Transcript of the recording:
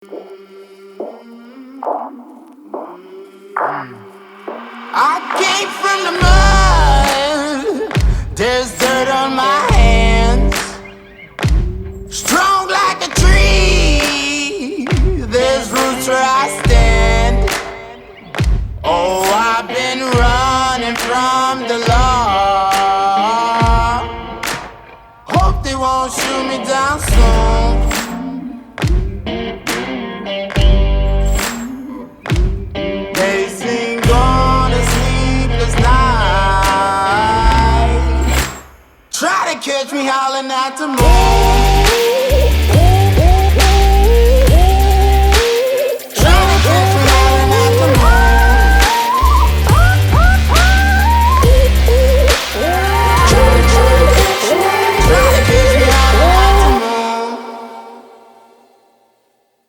I came from the mud, there's dirt on my hands. Strong like a tree, there's roots where I stand. Oh, I've been running from the law. Hope they won't shoot me down soon. Days been gone, a sleepless night. Try to catch me howling at the moon.